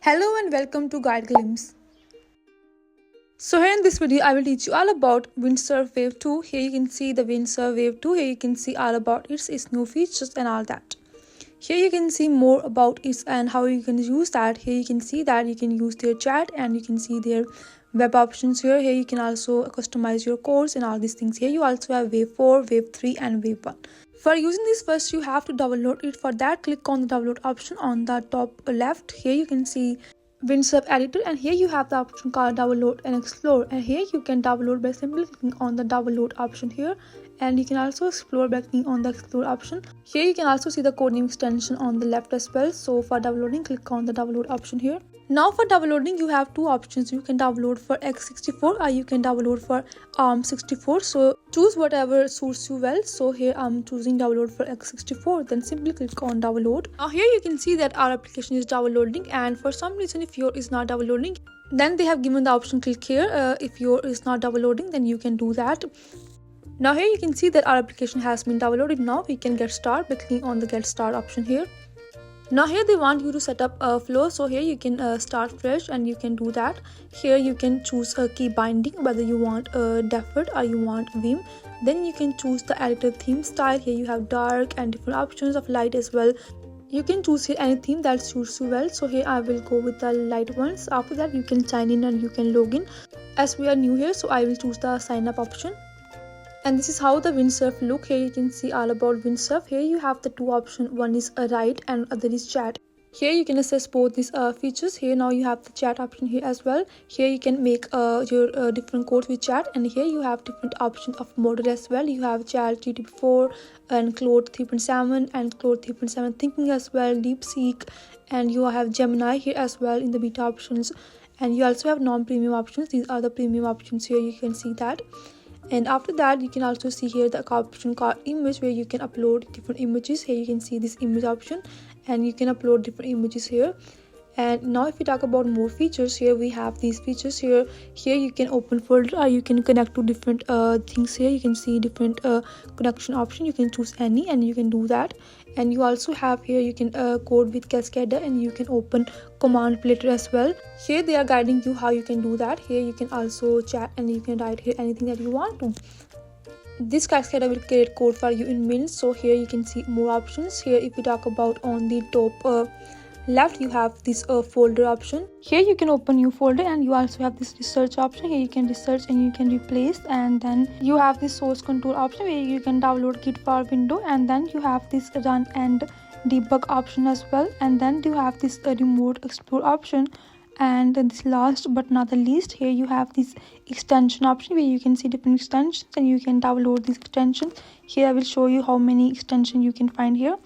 Hello and welcome to Guide Glimpse. So here in this video I will teach you all about Windsurf Wave 2. Here you can see the Windsurf Wave 2. Here you can see all about its new features and all that. Here you can see more about it and how you can use that. Here you can see that you can use their chat and you can see their web options here. Here you can also customize your codes and all these things. Here you also have Wave 4, Wave 3 and Wave 1. For using this first you have to download it. For that click on the download option on the top left. Here you can see Windsurf editor and here you have the option called download and explore, and here you can download by simply clicking on the download option here, and you can also explore by clicking on the explore option. Here you can also see the codename extension on the left as well. So for downloading, click on the download option here. Now for downloading you have two options. You can download for x64 or you can download for ARM64. So choose whatever suits you well. So here I'm choosing download for x64. Then simply click on download. Now here you can see that our application is downloading, and for some reason if yours is not downloading, then they have given the option click here. If yours is not downloading, then you can do that. Now here you can see that our application has been downloaded. Now we can get started by clicking on the get start option here. Now here they want you to set up a flow, so here you can start fresh and you can do that. Here you can choose a key binding, whether you want default or you want Vim. Then you can choose the editor theme style. Here you have dark and different options of light as well. You can choose here any theme that suits you well. So here I will go with the light ones. After that you can sign in and you can log in. As we are new here, so I will choose the sign up option. And this is how the Windsurf look. Here you can see all about Windsurf. Here you have the two options. One is write and other is chat. Here you can access both these features. Here now you have the chat option here as well. Here you can make your different codes with chat, and here you have different options of model as well. You have chat GTP4 and Claude 3.7 and Claude 3.7 thinking as well, DeepSeek, and you have Gemini here as well in the beta options. And you also have non-premium options. These are the premium options. Here you can see that. And after that you can also see here the option called image, where you can upload different images. Here you can see this image option and you can upload different images here. And now if we talk about more features, here we have these features here. Here you can open folder or you can connect to different things. Here you can see different connection option. You can choose any and you can do that. And you also have here you can code with Cascada and you can open command plater as well. Here they are guiding you how you can do that. Here you can also chat and you can write here anything that you want to. This Cascada will create code for you in minutes. So here you can see more options. Here if we talk about on the top left, you have this folder option. Here you can open new folder, and you also have this research option. Here you can research and you can replace, and then you have this source control option where you can download Git for window, and then you have this run and debug option as well, and then you have this remote explore option. And this last but not the least, here you have this extension option where you can see different extensions and you can download these extensions. Here I will show you how many extensions you can find here.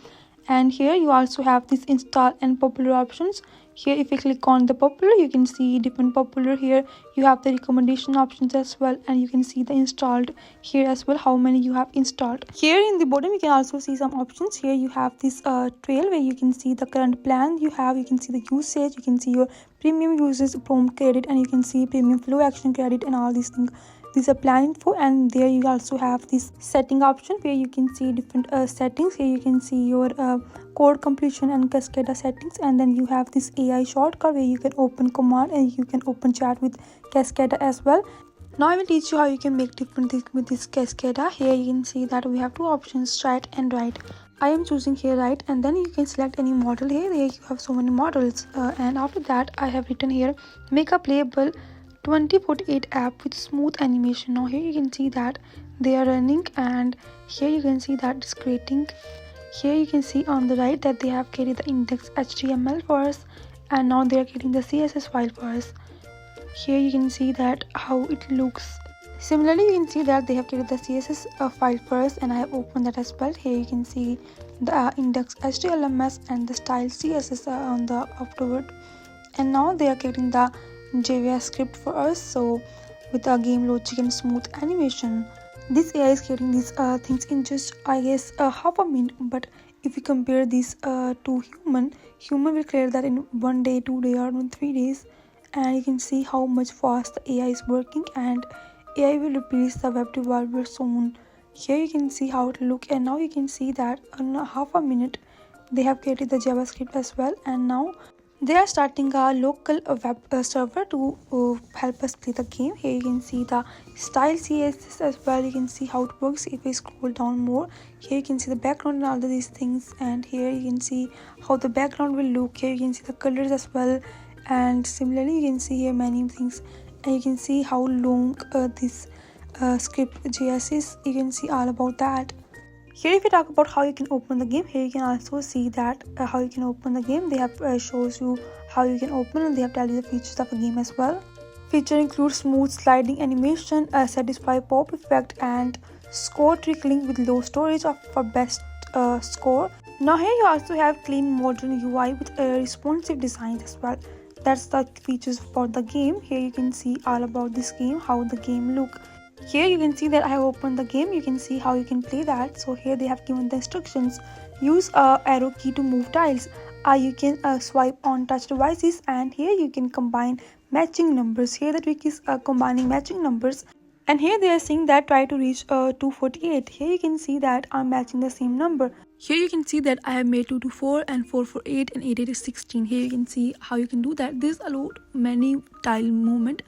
And here you also have this install and popular options. Here if you click on the popular, you can see different popular. Here you have the recommendation options as well, and you can see the installed here as well, how many you have installed. Here in the bottom you can also see some options. Here you have this trail where you can see the current plan you have. You can see the usage, you can see your premium users prompt credit, and you can see premium flow action credit and all these things. These are plan info, and there you also have this setting option where you can see different settings. Here you can see your code completion and Cascada settings, and then you have this AI shortcut where you can open command and you can open chat with Cascada as well. Now I will teach you how you can make different things with this Cascada. Here you can see that we have two options, chat and write. I am choosing here write, and then you can select any model here. Here you have so many models, and after that I have written here make a playable 2048 app with smooth animation. Now here you can see that they are running, and here you can see that it's creating. Here you can see on the right that they have created the index HTML for us, and now they are creating the CSS file for us. Here you can see that how it looks. Similarly you can see that they have created the CSS file for us, and I have opened that as well. Here you can see the index HTML and the style CSS on the afterward, and now they are creating the JavaScript for us, so with the game logic and smooth animation. This AI is creating these things in just I guess half a minute, but if we compare these to human will create that in 1 day, 2 days, or 3 days. And you can see how much fast the AI is working, and AI will replace the web developer soon. Here you can see how it looks, and now you can see that in half a minute they have created the JavaScript as well. And now They are starting a local web server to help us play the game. Here you can see the style CSS as well. You can see how it works. If we scroll down more, here you can see the background and all of these things, and here you can see how the background will look. Here you can see the colors as well, and similarly you can see here many things, and you can see how long this script JS is. You can see all about that. Here if we talk about how you can open the game, here you can also see that how you can open the game. They have shows you how you can open, and they have tell you the features of the game as well. Feature includes smooth sliding animation, a satisfy pop effect, and score trickling with low storage for best score. Now here you also have clean modern UI with responsive designs as well. That's the features for the game. Here you can see all about this game, how the game look. Here you can see that I have opened the game. You can see how you can play that. So here they have given the instructions. Use a arrow key to move tiles. You can swipe on touch devices, and here you can combine matching numbers. Here the trick is combining matching numbers, and here they are saying that try to reach 248. Here you can see that I'm matching the same number. Here you can see that I have made 224 and 448 and 88 is 16. Here you can see how you can do that. There's a lot many tile movement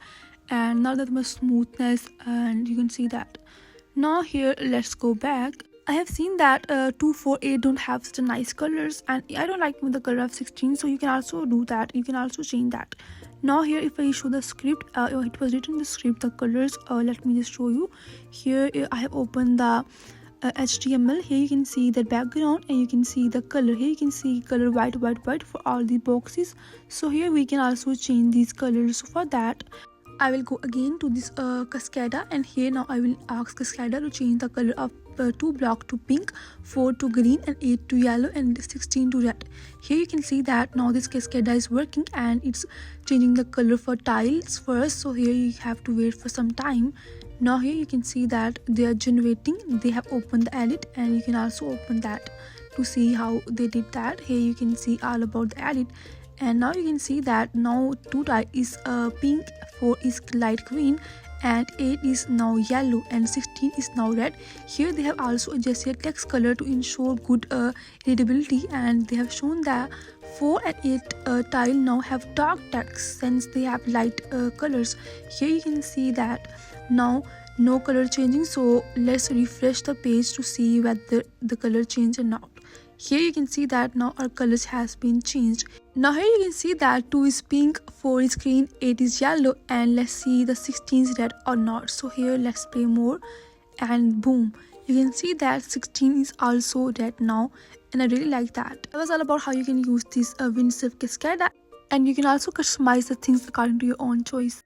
and not that much smoothness, and you can see that. Now here let's go back. I have seen that 248 don't have such a nice colors, and I don't like with the color of 16, so you can also do that. You can also change that. Now here if I show the script, it was written in the script the colors. Let me just show you. Here I have opened the HTML. Here you can see the background, and you can see the color. Here you can see color white for all the boxes. So here we can also change these colors. So for that I will go again to this Cascada, and here now I will ask Cascada to change the color of 2 block to pink, 4 to green, and 8 to yellow, and 16 to red. Here you can see that now this Cascada is working, and it's changing the color for tiles first. So here you have to wait for some time. Now here you can see that they are generating. They have opened the edit, and you can also open that to see how they did that. Here you can see all about the edit. And now you can see that now 2 tile is pink, 4 is light green, and 8 is now yellow, and 16 is now red. Here they have also adjusted text color to ensure good readability, and they have shown that 4 and 8 tile now have dark text since they have light colors. Here you can see that now no color changing. So let's refresh the page to see whether the color changed or not. Here you can see that now our colors has been changed. Now here you can see that 2 is pink, 4 is green, 8 is yellow, and let's see the 16 is red or not. So here let's play more, and boom, you can see that 16 is also red now, and I really like that. That was all about how you can use this Windsurf Cascada, and you can also customize the things according to your own choice.